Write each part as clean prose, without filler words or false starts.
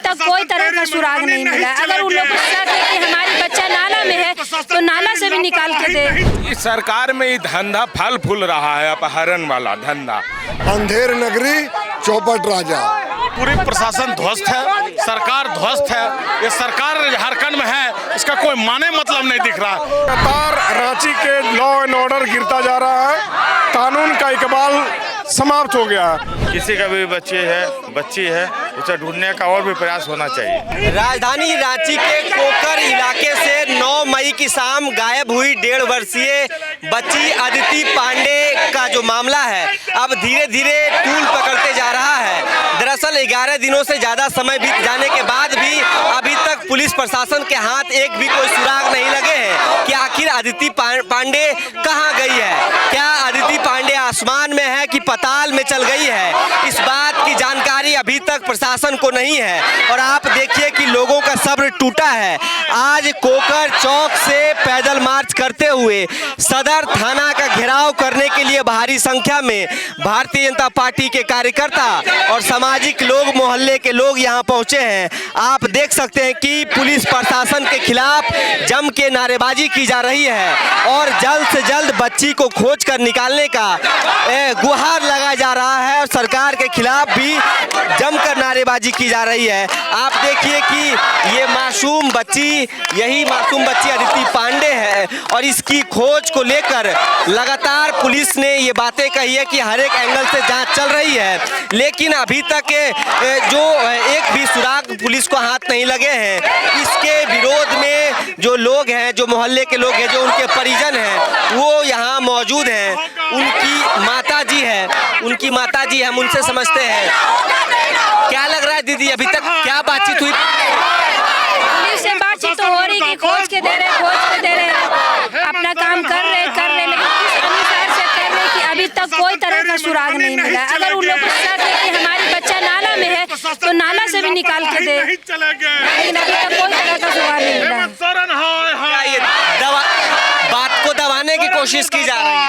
तक कोई तरह का सुराग नहीं मिला। अगर उन लोगों को शक है कि हमारी बच्चा नाला में है तो नाला से भी निकाल के दे। इस सरकार में ये धंधा फल फूल रहा है, अपहरण वाला धंधा। अंधेर नगरी चौपट राजा, पूरी प्रशासन ध्वस्त है, सरकार ध्वस्त है। ये सरकार झारखंड में है, इसका कोई माने मतलब नहीं दिख रहा। लगातार रांची के लॉ एंड ऑर्डर गिरता जा रहा है, कानून का इकबाल समाप्त हो गया। किसी का भी बच्ची है उसे ढूंढने का और भी प्रयास होना चाहिए। राजधानी रांची के कोकर इलाके से 9 मई की शाम गायब हुई 1.5 वर्षीय बच्ची अदिति पांडे का जो मामला है अब धीरे धीरे तूल पकड़ते जा रहा है। दरअसल 11 दिनों से ज्यादा समय बीत जाने के बाद भी अभी तक पुलिस प्रशासन के हाथ एक भी कोई सुराग नहीं लगे हैं कि आखिर अदिति पांडे कहाँ गई है। क्या अदिति पांडे आसमान में है कि पाताल में चल गई है, इस बात की जानकारी अभी तक प्रशासन को नहीं है। और आप देखिए कि लोगों का सब्र टूटा है। आज कोकर चौक से पैदल मार्च करते हुए सदर थाना का घेराव करने के लिए भारी संख्या में भारतीय जनता पार्टी के कार्यकर्ता और सामाजिक लोग, मोहल्ले के लोग यहां पहुंचे हैं। आप देख सकते हैं कि पुलिस प्रशासन के खिलाफ जम के नारेबाजी की जा रही है और जल्द से जल्द बच्ची को खोज कर निकालने का गुहार लगाया जा रहा है और सरकार के खिलाफ भी जमकर नारेबाजी की जा रही है। आप देखिए कि ये मासूम बच्ची, यही मासूम बच्ची अदिति पांडे है और इसकी खोज को लेकर लगातार पुलिस ने ये बातें कही है कि हर एक एंगल से जांच चल रही है, लेकिन अभी तक जो एक भी सुराग पुलिस को हाथ नहीं लगे हैं। इसके विरोध में जो लोग हैं, जो मोहल्ले के लोग हैं, जो उनके परिजन हैं, वो यहाँ मौजूद हैं। उनकी माता जी हम उनसे समझते हैं। क्या लग रहा है दीदी, अभी तक क्या बातचीत हुई? पुलिस से बातचीत तो हो रही कि खोज के दे रहे अपना काम कर रहे लेकिन इस अनुसार से कर रहे कि अभी तक कोई तरह का सुराग नहीं मिला। अगर उन लोगों को शक है कि हमारी बच्चा नाला में है तो नाला से भी निकाल के दे, लेकिन अभी तक कोई तरह का सुराग नहीं मिला। बात को दबाने की कोशिश की जा रही है।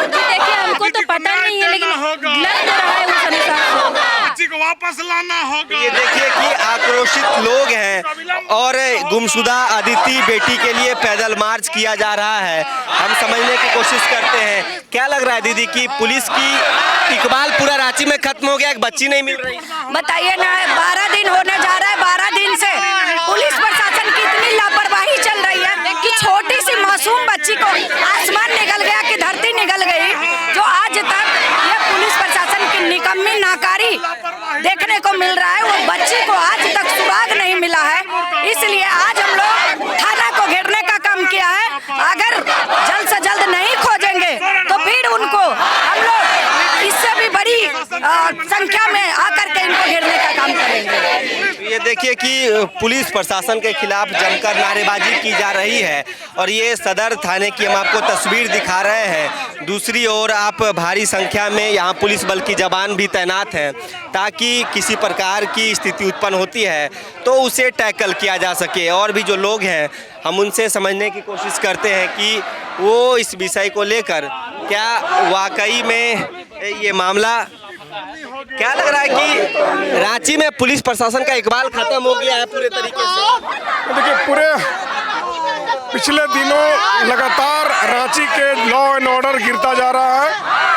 देखिए हमको तो पता नहीं है, लेकिन लग तो रहा है उस अनुसार बच्ची को वापस लाना होगा। ये देखिए कि आक्रोशित लोग हैं और गुमशुदा अदिति बेटी के लिए पैदल मार्च किया जा रहा है। हम समझने की कोशिश करते हैं। क्या लग रहा है दीदी कि पुलिस की इकबाल पूरा रांची में खत्म हो गया, एक बच्ची नहीं मिल रही? बताइए ना, 12 दिन होने जा रहा है। 12 दिन से पुलिस प्रशासन की इतनी लापरवाही चल रही है कि छोटी सी मासूम बच्ची को आसमान निकल गया कि धरती निकल गई। जो आज तक ये पुलिस प्रशासन की निकम्मी नाकारी देखने को मिल रहा है, वो बच्ची को आज तक सुराग नहीं मिला है। इसलिए आज हम लोग थाना को घेरने का काम किया है। अगर जल्द से जल्द नहीं खोजेंगे तो फिर उनको हम लोग इससे भी बड़ी संख्या में आकर के इनको घेरने का काम करेंगे। ये देखिए कि पुलिस प्रशासन के खिलाफ जमकर नारेबाजी की जा रही है और ये सदर थाने की हम आपको तस्वीर दिखा रहे हैं। दूसरी ओर आप भारी संख्या में यहाँ पुलिस बल की जवान भी तैनात हैं ताकि किसी प्रकार की स्थिति उत्पन्न होती है तो उसे टैकल किया जा सके। और भी जो लोग हैं हम उनसे समझने की कोशिश करते हैं कि वो इस विषय को लेकर क्या वाकई में ये मामला, क्या लग रहा है कि रांची में पुलिस प्रशासन का इकबाल खत्म हो गया है पूरे तरीके से? देखिए, पूरे पिछले दिनों लगातार रांची के लॉ एंड ऑर्डर गिरता जा रहा है,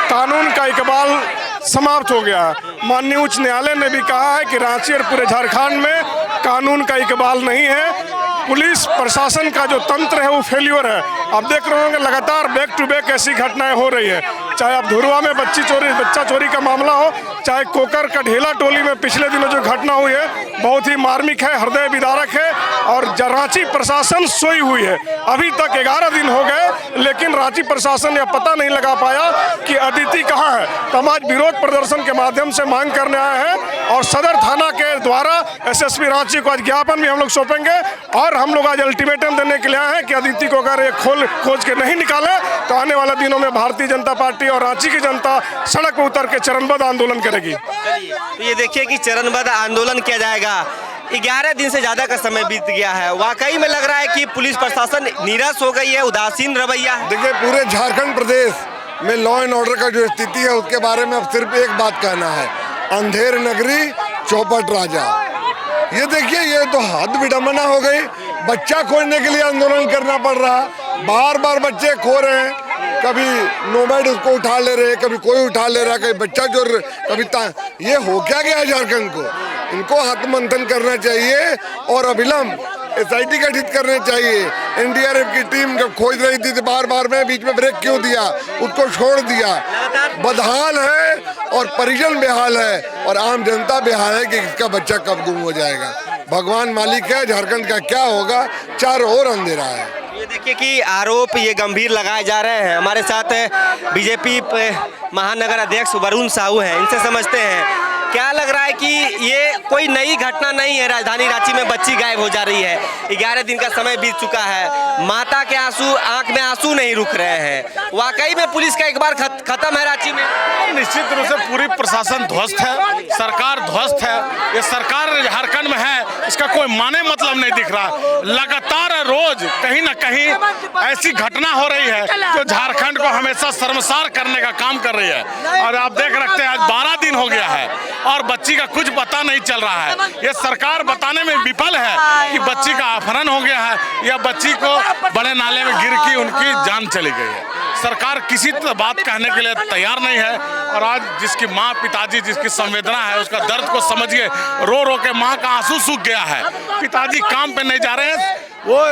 कानून का इकबाल समाप्त हो गया। माननीय उच्च न्यायालय ने भी कहा है कि रांची और पूरे झारखंड में कानून का इकबाल नहीं है। पुलिस प्रशासन का जो तंत्र है वो फेल्यूर है। आप देख रहे होंगे लगातार बैक टू बैक ऐसी घटनाएं हो रही है, चाहे आप धुरवा में बच्चा चोरी का मामला हो, चाहे कोकर का ढेला टोली में पिछले दिनों जो घटना हुई है बहुत ही मार्मिक है, हृदय विदारक है। और रांची प्रशासन सोई हुई है। अभी तक 11 दिन हो गए लेकिन रांची प्रशासन यह पता नहीं लगा पाया कि अदिति कहाँ है। तो हम आज विरोध प्रदर्शन के माध्यम से मांग करने आए हैं और सदर थाना के द्वारा एसएसपी रांची को आज ज्ञापन भी हम लोग सौंपेंगे और हम लोग आज अल्टीमेटम देने के लिए आए हैं कि अदिति को अगर ये खोज के नहीं निकाले तो आने वाले दिनों में भारतीय जनता पार्टी और रांची की जनता सड़क पर उतर के चरणबद्ध आंदोलन करेगी। तो ये देखिए कि चरणबद्ध आंदोलन किया जाएगा। 11 दिन से ज्यादा का समय बीत गया है। वाकई में लग रहा है कि पुलिस प्रशासन नीरस हो गई है, उदासीन रवैया है। देखिए, पूरे झारखंड प्रदेश में लॉ एंड ऑर्डर का जो स्थिति है उसके बारे में अब सिर्फ एक बात कहना है, अंधेर नगरी चौपट राजा। ये देखिए, ये तो हद विडंबना हो गई। बच्चा खोजने के लिए आंदोलन करना पड़ रहा, बार बार बच्चे खो रहे हैं। कभी नोमैड उसको उठा ले रहे, कभी कोई उठा ले रहा, कभी बच्चा जो कभी ये हो क्या गया झारखंड को? इनको आत्ममंथन करना चाहिए और अविलंब SIT गठित करने चाहिए। NDRF की टीम जब खोज रही थी तो बार बार में बीच में ब्रेक क्यों दिया, उसको छोड़ दिया। बदहाल है और परिजन बेहाल है और आम जनता बेहाल है कि इसका बच्चा कब गुम हो जाएगा। भगवान मालिक है, झारखंड का क्या होगा, चारों ओर अंधेरा है। ये देखिए कि आरोप ये गंभीर लगाए जा रहे हैं। हमारे साथ BJP महानगर अध्यक्ष वरुण साहू हैं, इनसे समझते हैं क्या लग रहा है कि ये कोई नई घटना नहीं है। राजधानी रांची में बच्ची गायब हो जा रही है, 11 दिन का समय बीत चुका है, माता के आंसू, आंख में आंसू नहीं रुक रहे हैं। वाकई में पुलिस का एक बार खत्म है रांची में। निश्चित रूप से पूरी प्रशासन ध्वस्त है, सरकार ध्वस्त है। ये सरकार झारखंड में है, इसका कोई माने मतलब नहीं दिख रहा। लगातार रोज कहीं ना कहीं ऐसी घटना हो रही है जो झारखंड को हमेशा शर्मसार करने का काम कर रही है। और आप देख रखते हैं आज 12 दिन हो गया है और बच्ची का कुछ पता नहीं चल रहा है। ये सरकार बताने में विफल है कि बच्ची का अपहरण हो गया है या बच्ची को बड़े नाले में गिर के उनकी जान चली गई है। सरकार किसी बात कहने के लिए तैयार नहीं है। और आज जिसकी माँ, पिताजी, जिसकी संवेदना है, उसका दर्द को समझिए। रो रो के माँ का आंसू सूख गया है। पिताजी काम पे नहीं जा रहे हैं, वो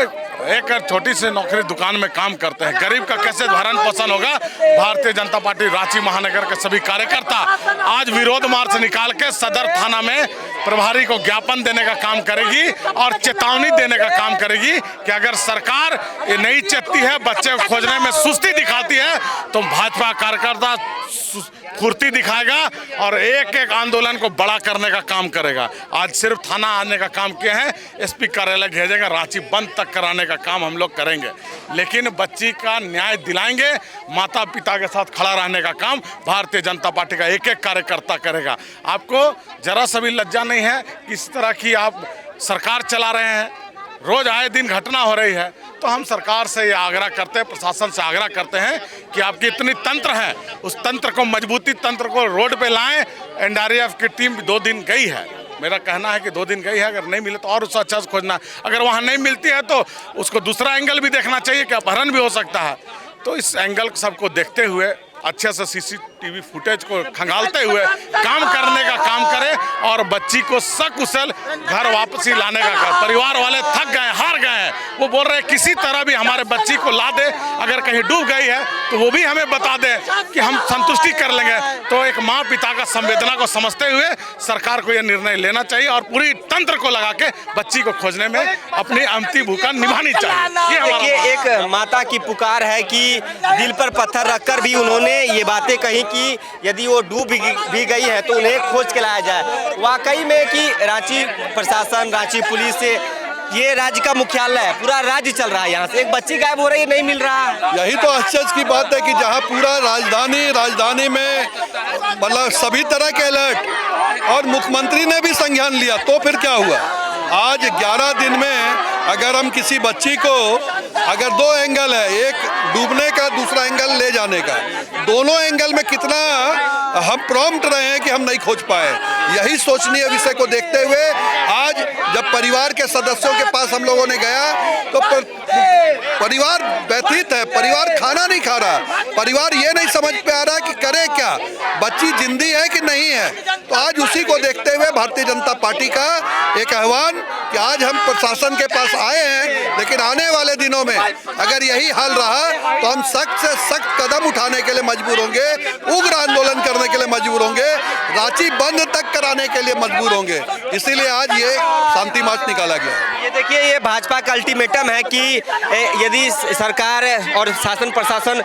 एक छोटी सी नौकरी दुकान में काम करते हैं। गरीब का कैसे भरण पोषण होगा? भारतीय जनता पार्टी रांची महानगर के सभी कार्यकर्ता आज विरोध मार्च निकाल के सदर थाना में प्रभारी को ज्ञापन देने का काम करेगी और चेतावनी देने का काम करेगी कि अगर सरकार ये नहीं चेतती है, बच्चे को खोजने में सुस्ती दिखाती है, तो भाजपा कार्यकर्ता फुर्ती दिखाएगा और एक एक आंदोलन को बड़ा करने का काम करेगा। आज सिर्फ थाना आने का काम किया है, SP कार्यालय भेजेंगे, रांची बंद तक कराने का काम हम लोग करेंगे, लेकिन बच्ची का न्याय दिलाएंगे। माता पिता के साथ खड़ा रहने का काम भारतीय जनता पार्टी का एक एक कार्यकर्ता करेगा। आपको जरा सा भी लज्जा नहीं है किस तरह की आप सरकार चला रहे हैं? रोज आए दिन घटना हो रही है। तो हम सरकार से ये आग्रह करते हैं, प्रशासन से आग्रह करते हैं कि आपकी इतनी तंत्र है, उस तंत्र को मजबूती, तंत्र को रोड पे लाएं। NDRF की टीम 2 दिन गई है, मेरा कहना है कि 2 दिन गई है। अगर नहीं मिले तो और उससे अच्छा से खोजना। अगर वहाँ नहीं मिलती है तो उसको दूसरा एंगल भी देखना चाहिए कि अपहरण भी हो सकता है। तो इस एंगल सबको देखते हुए अच्छे से CCTV फुटेज को खंगालते हुए काम करने का काम करें और बच्ची को सकुशल घर वापसी लाने का कर। परिवार वाले थक गए, हार गए हैं। वो बोल रहे हैं किसी तरह भी हमारे बच्ची को ला दे, अगर कहीं डूब गई है तो वो भी हमें बता दे कि हम संतुष्टि कर लेंगे। तो एक माँ पिता का संवेदना को समझते हुए सरकार को यह निर्णय लेना चाहिए और पूरी तंत्र को लगा के बच्ची को खोजने में अपनी अंतिम भूमिका निभानी चाहिए। देखिए, एक माता की पुकार है कि दिल पर पत्थर रखकर भी उन्होंने ये बातें कही कि यदि वो डूब भी गई है तो उन्हें खोज के लाया जाए। वाकई में कि रांची प्रशासन, रांची पुलिस से, ये राज्य का मुख्यालय है, पूरा राज्य चल रहा है, यहाँ से एक बच्ची गायब हो रही है, नहीं मिल रहा। यही तो आश्चर्य की बात है कि जहाँ पूरा राजधानी में मतलब सभी तरह के अलर्ट और मुख्यमंत्री ने भी संज्ञान लिया, तो फिर क्या हुआ? आज 11 दिन में अगर हम किसी बच्ची को, अगर 2 एंगल है, एक डूबने का, दूसरा एंगल ले जाने का, दोनों एंगल में कितना हम प्रॉम्प्ट रहे हैं कि हम नहीं खोज पाए। यही सोचनीय विषय को देखते हुए आज जब परिवार के सदस्यों के पास हम लोगों ने गया तो परिवार व्यथित है, परिवार खाना नहीं खा रहा, परिवार ये नहीं समझ पे आ रहा कि करे क्या, बच्ची जिंदी है कि नहीं है। तो आज उसी को देखते हुए भारतीय जनता पार्टी का एक आह्वान कि आज हम प्रशासन के पास आए हैं, लेकिन आने वाले दिनों में अगर यही हाल रहा तो हम सख्त से सख्त कदम उठाने के लिए मजबूर होंगे, उग्र आंदोलन करने के लिए मजबूर होंगे, रांची बंद तक कराने के लिए मजबूर होंगे। इसीलिए आज ये शांति मार्च निकाला गया। ये देखिए, ये भाजपा का अल्टीमेटम है कि यदि सरकार और शासन प्रशासन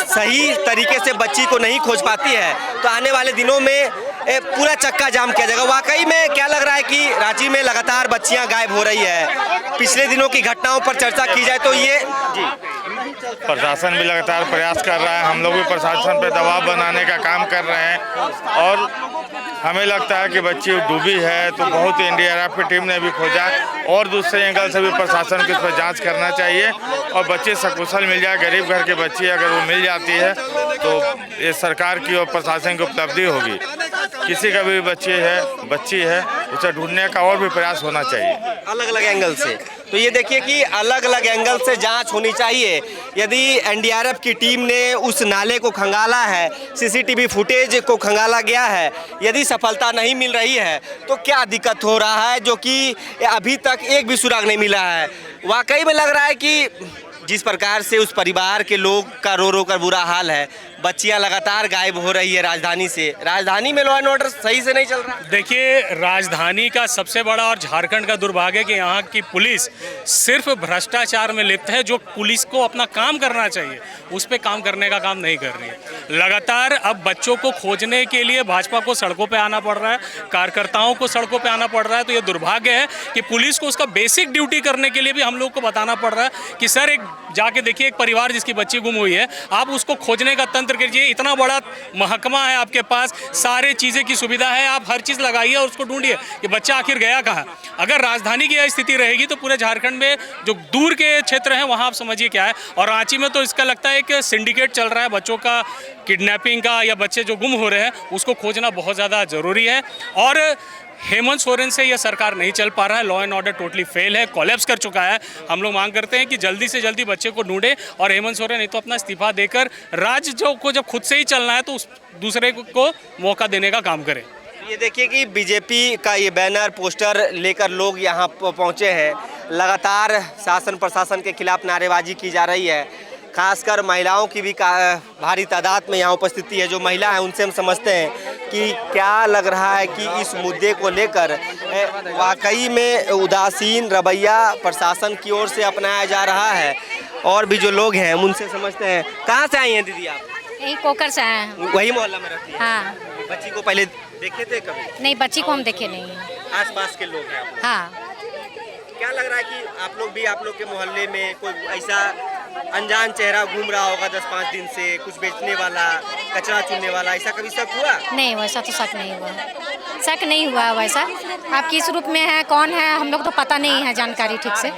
सही तरीके से बच्ची को नहीं खोज पाती है तो आने वाले दिनों में पूरा चक्का जाम किया जाएगा। वाकई में क्या लग रहा है कि रांची में लगातार बच्चियां गायब हो रही है। पिछले दिनों की घटनाओं पर चर्चा की जाए तो ये जी, प्रशासन भी लगातार प्रयास कर रहा है, हम लोग भी प्रशासन पर दबाव बनाने का काम कर रहे हैं और हमें लगता है कि बच्ची डूबी है तो बहुत NDRF की टीम ने भी खोजा और दूसरे एंगल से भी प्रशासन को इस पर जांच करना चाहिए और बच्चे सकुशल मिल जाए। गरीब घर की बच्ची अगर वो मिल जाती है तो ये सरकार की और प्रशासन की उपलब्धि होगी। किसी का भी बच्ची है उसे ढूंढने का और भी प्रयास होना चाहिए अलग अलग एंगल से। तो ये देखिए कि अलग अलग एंगल से जांच होनी चाहिए। यदि एनडीआरएफ की टीम ने उस नाले को खंगाला है, सीसीटीवी फुटेज को खंगाला गया है, यदि सफलता नहीं मिल रही है तो क्या दिक्कत हो रहा है जो कि अभी तक एक भी सुराग नहीं मिला है। वाकई में लग रहा है कि जिस प्रकार से उस परिवार के लोग का रो रो कर बुरा हाल है, बच्चियां लगातार गायब हो रही है राजधानी से। राजधानी में लॉ एंड ऑर्डर सही से नहीं चल रहा। देखिए, राजधानी का सबसे बड़ा और झारखंड का दुर्भाग्य है कि यहाँ की पुलिस सिर्फ भ्रष्टाचार में लिप्त है। जो पुलिस को अपना काम करना चाहिए उस पे काम करने का काम नहीं कर रही है। लगातार अब बच्चों को खोजने के लिए भाजपा को सड़कों पे आना पड़ रहा है, कार्यकर्ताओं को सड़कों पे आना पड़ रहा है। तो ये दुर्भाग्य है कि पुलिस को उसका बेसिक ड्यूटी करने के लिए भी हम लोग को बताना पड़ रहा है कि सर एक जाके देखिए, एक परिवार जिसकी बच्ची गुम हुई है, आप उसको खोजने का तंत्र कीजिए। इतना बड़ा महकमा है आपके पास, सारे चीज़ें की सुविधा है, आप हर चीज़ लगाइए और उसको ढूंढिए कि बच्चा आखिर गया कहाँ। अगर राजधानी की यह स्थिति रहेगी तो पूरे झारखंड में जो दूर के क्षेत्र हैं वहाँ आप समझिए क्या है। और रांची में तो इसका लगता है कि सिंडिकेट चल रहा है बच्चों का किडनैपिंग का, या बच्चे जो गुम हो रहे हैं उसको खोजना बहुत ज़्यादा ज़रूरी है। और हेमंत सोरेन से यह सरकार नहीं चल पा रहा है। Law and order totally fail है, कोलैप्स कर चुका है। हम लोग मांग करते हैं कि जल्दी से जल्दी बच्चे को ढूंढे और हेमंत सोरेन नहीं तो अपना इस्तीफा देकर राज्य को जब खुद से ही चलना है तो उस दूसरे को मौका देने का काम करें। ये देखिए कि बीजेपी का ये बैनर पोस्टर लेकर लोग यहाँ पहुँचे हैं। लगातार शासन प्रशासन के खिलाफ नारेबाजी की जा रही है। खासकर महिलाओं की भी भारी तादाद में यहाँ उपस्थिति है। जो महिला है उनसे हम समझते हैं कि क्या लग रहा है कि इस मुद्दे को लेकर वाकई में उदासीन रवैया प्रशासन की ओर से अपनाया जा रहा है। और भी जो लोग हैं उनसे समझते हैं। कहाँ से आई हैं दीदी आप? यही कोकर से आए हैं। वही मोहल्ला में रहती हैं? हाँ। बच्ची को पहले देखे थे कभी? नहीं, बच्ची को हम देखे नहीं हैं। आसपास के लोग हैं आप लोग? हाँ। क्या लग रहा है कि आप लोग के मोहल्ले में कोई ऐसा अनजान चेहरा घूम रहा होगा 10-5 दिन से, कुछ बेचने वाला, कचरा चुनने वाला, ऐसा कभी शक हुआ? नहीं, वैसा तो शक नहीं हुआ। शक नहीं हुआ वैसा। आप किस रूप में है, कौन है, हम लोग तो पता नहीं है जानकारी ठीक से।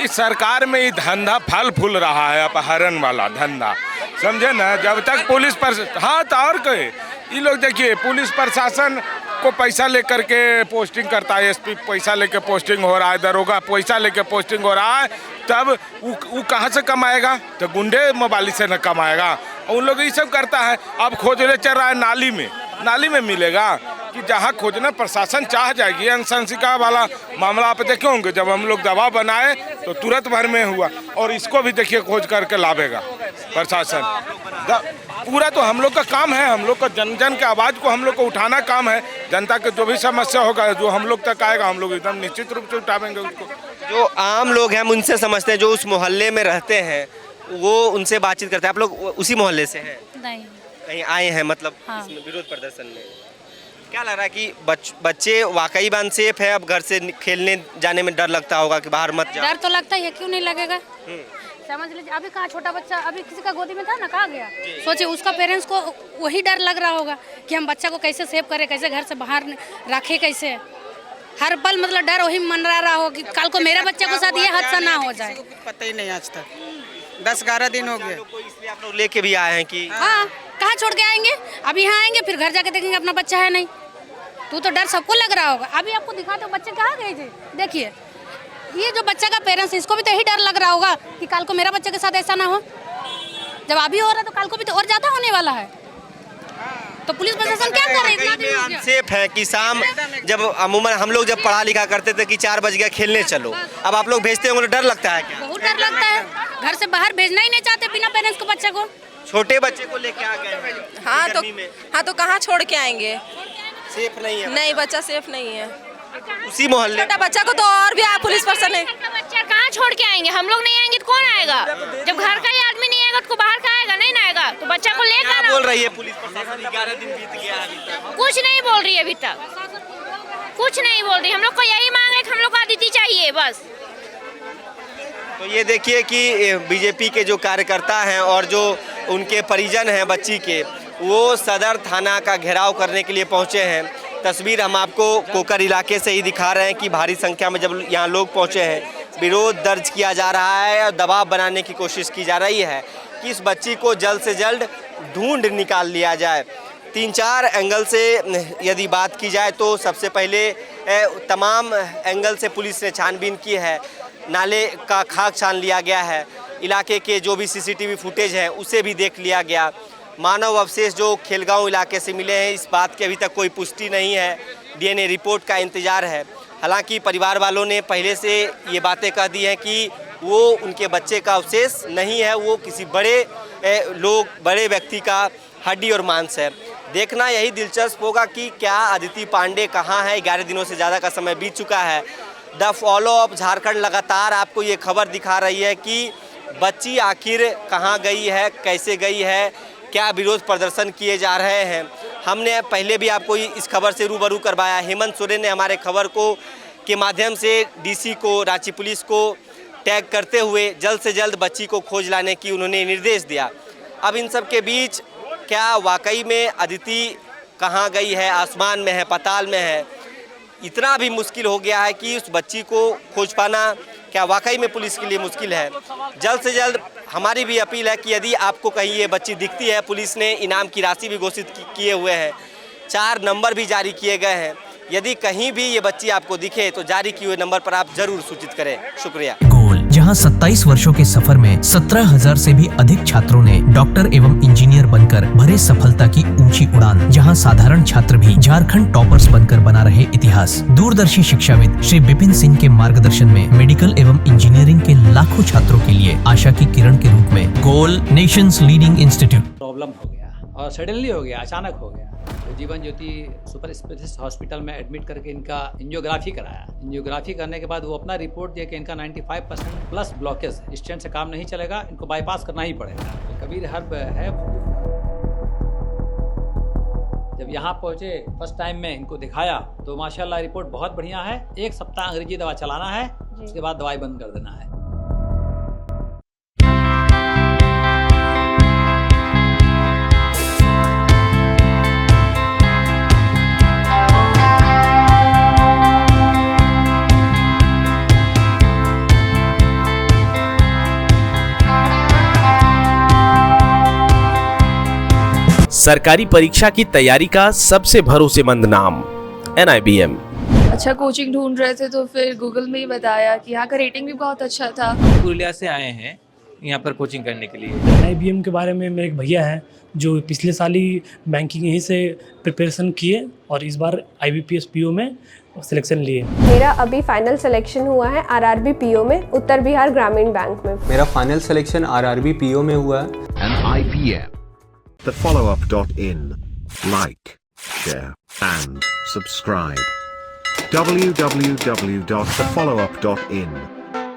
इस सरकार में ये धंधा फल फूल रहा है, अपहरण वाला धंधा, समझे ना। जब तक पुलिस पर हाँ तो और कहे ये लोग देखिए, पुलिस प्रशासन को पैसा लेकर के पोस्टिंग करता है, एसपी पैसा लेके पोस्टिंग हो रहा है, दरोगा पैसा लेके पोस्टिंग हो रहा है, तब वो कहाँ से कमाएगा? तो गुंडे मोबाइल से न कमाएगा। उन लोग ये सब करता है। अब खोजने चल रहा है नाली में मिलेगा कि जहाँ खोजना प्रशासन चाह जाएगी। अनुशंसिका वाला मामला आप देखे होंगे, जब हम लोग दबाव बनाए तो तुरंत भर में हुआ, और इसको भी देखिए खोज करके लावेगा प्रशासन। पूरा तो हम लोग का काम है, हम लोग का जन के आवाज़ को हम लोग को उठाना काम है। जनता के जो भी समस्या होगा, जो हम लोग तक आएगा, हम लोग एकदम निश्चित रूप से उठाएंगे उसको। जो आम लोग हैं उनसे समझते हैं, जो उस मोहल्ले में रहते हैं वो उनसे बातचीत करते हैं। आप लोग उसी मोहल्ले से हैं? नहीं। कहीं आए हैं मतलब हाँ। विरोध प्रदर्शन में? क्या लग रहा है कि बच्चे वाकई में अनसेफ है? अब घर से खेलने जाने में डर लगता होगा कि बाहर मत जाओ। डर तो लगता है, क्यों नहीं लगेगा। समझ लीजिए, अभी कहाँ छोटा बच्चा अभी किसी का गोदी में था ना, कहाँ गया? सोचिए उसका पेरेंट्स को वही डर लग रहा होगा कि हम बच्चा को कैसे सेव करें, कैसे घर से बाहर रखे, कैसे हर पल मतलब डर वही मन रहा हो कि कल को मेरे बच्चे के साथ ये हादसा ना हो जाए। पता ही नहीं आज तक 10-11 दिन हो गए। इसलिए आप लोग लेके भी आए हैं कि हाँ, कहाँ छोड़ के आएंगे? अब यहाँ आएंगे फिर घर जाके देखेंगे अपना बच्चा है नहीं। तो डर सबको लग रहा होगा। अभी आपको दिखाते हो बच्चे कहाँ गए थे, देखिए ये जो बच्चा का पेरेंट्स, इसको भी तो यही डर लग रहा होगा कि कल को मेरा बच्चे के साथ ऐसा ना हो। जब अभी हो रहा है तो कल को भी तो और ज्यादा होने वाला है। तो पुलिस प्रशासन क्या कर रही है? अनसेफ है कि शाम जब अमूमन हम लोग जब पढ़ा लिखा करते थे कि 4 बज गया खेलने चलो, अब आप लोग भेजते होंगे तो डर लगता है क्या? बहुत डर लगता है। घर से बाहर भेजना ही नहीं चाहते बिना पेरेंट्स को बच्चे को। छोटे बच्चे को लेके आ गए हाँ तो कहाँ छोड़ के आएंगे? सेफ नहीं है? नहीं, बच्चा सेफ नहीं है। उसी मोहल्ले छोटा बच्चा को तो और भी पुलिस प्रशासन है। बच्चा कहाँ छोड़ के आएंगे? हम लोग नहीं आएंगे तो कौन आएगा? जब घर का ही आदमी नहीं आएगा तो बाहर का आएगा? नहीं ना आएगा तो बच्चा को लेकर क्या बोल रही है पुलिस प्रशासन? 11 दिन बीत गया अभी तक कुछ नहीं बोल रही है। अभी तक कुछ नहीं बोल रही। हम लोग को यही मांग है कि हम लोग को आदित्य चाहिए बस। तो ये देखिए कि बीजेपी के जो कार्यकर्ता हैं और जो उनके परिजन हैं बच्ची के, वो सदर थाना का घेराव करने के लिए पहुंचे हैं। तस्वीर हम आपको कोकर इलाके से ही दिखा रहे हैं कि भारी संख्या में जब यहाँ लोग पहुँचे हैं, विरोध दर्ज किया जा रहा है और दबाव बनाने की कोशिश की जा रही है कि इस बच्ची को जल्द से जल्द ढूंढ निकाल लिया जाए। 3-4 एंगल से यदि बात की जाए तो सबसे पहले तमाम एंगल से पुलिस ने छानबीन की है। नाले का खाक छान लिया गया है, इलाके के जो भी सीसीटीवी फुटेज है उसे भी देख लिया गया। मानव अवशेष जो खेलगांव इलाके से मिले हैं, इस बात की अभी तक कोई पुष्टि नहीं है, डीएनए रिपोर्ट का इंतज़ार है। हालांकि परिवार वालों ने पहले से ये बातें कह दी हैं कि वो उनके बच्चे का अवशेष नहीं है, वो किसी बड़े व्यक्ति का हड्डी और मांस है। देखना यही दिलचस्प होगा कि क्या अदिति पांडे कहाँ है। 11 दिनों से ज़्यादा का समय बीत चुका है। द फॉलो अप झारखंड लगातार आपको ये खबर दिखा रही है कि बच्ची आखिर कहाँ गई है, कैसे गई है, क्या विरोध प्रदर्शन किए जा रहे हैं। हमने पहले भी आपको इस खबर से रूबरू करवाया। हेमंत सोरेन ने हमारे खबर को के माध्यम से डीसी को, रांची पुलिस को टैग करते हुए जल्द से जल्द बच्ची को खोज लाने की उन्होंने निर्देश दिया। अब इन सब के बीच क्या वाकई में अदिति कहाँ गई है, आसमान में है, पाताल में है, इतना भी मुश्किल हो गया है कि उस बच्ची को खोज पाना क्या वाकई में पुलिस के लिए मुश्किल है। जल्द से जल्द हमारी भी अपील है कि यदि आपको कहीं ये बच्ची दिखती है, पुलिस ने इनाम की राशि भी घोषित किए हुए हैं, 4 नंबर भी जारी किए गए हैं। यदि कहीं भी ये बच्ची आपको दिखे तो जारी किए हुए नंबर पर आप जरूर सूचित करें। शुक्रिया। गोल, जहां 27 वर्षों के सफर में 17,000 से भी अधिक छात्रों ने डॉक्टर एवं इंजीनियर बनकर भरे सफलता की ऊंची उड़ान, जहां साधारण छात्र भी झारखंड टॉपर्स बनकर बना रहे इतिहास। दूरदर्शी शिक्षाविद श्री विपिन सिंह के मार्गदर्शन में मेडिकल एवं इंजीनियरिंग के लाखों छात्रों के लिए आशा की किरण के रूप में गोल नेशंस लीडिंग इंस्टीट्यूट। प्रॉब्लम हो गया और सडनली हो गया, अचानक हो गया। तो Jeevan Jyoti super specialist hospital में एडमिट करके इनका एंजियोग्राफी कराया। एंजियोग्राफी करने के बाद वो अपना रिपोर्ट दिया कि इनका 95% प्लस ब्लॉकेज, स्टेंट से काम नहीं चलेगा, इनको बाईपास करना ही पड़ेगा। तो कबीर हर्ब है। जब यहाँ पहुँचे फर्स्ट टाइम में इनको दिखाया तो माशाल्लाह रिपोर्ट बहुत बढ़िया है। 1 सप्ताह अंग्रेजी दवा चलाना है, उसके बाद दवाई बंद कर देना है। सरकारी परीक्षा की तैयारी का सबसे भरोसेमंद नाम NIBM। अच्छा कोचिंग ढूंढ रहे थे तो फिर गूगल में ही बताया कि यहाँ का रेटिंग भी बहुत अच्छा था। पुरुलिया से आए हैं यहाँ पर कोचिंग करने के लिए। NIBM के बारे में मेरे एक भैया हैं जो पिछले साल ही बैंकिंग यहीं से प्रिपरेशन किए और इस बार IBPS PO में सिलेक्शन लिए। मेरा अभी फाइनल सिलेक्शन हुआ है RRB PO में, उत्तर बिहार ग्रामीण बैंक में। मेरा फाइनल सिलेक्शन RRB PO में हुआ है। NIBM, thefollowup.in. Like, share and subscribe. www.thefollowup.in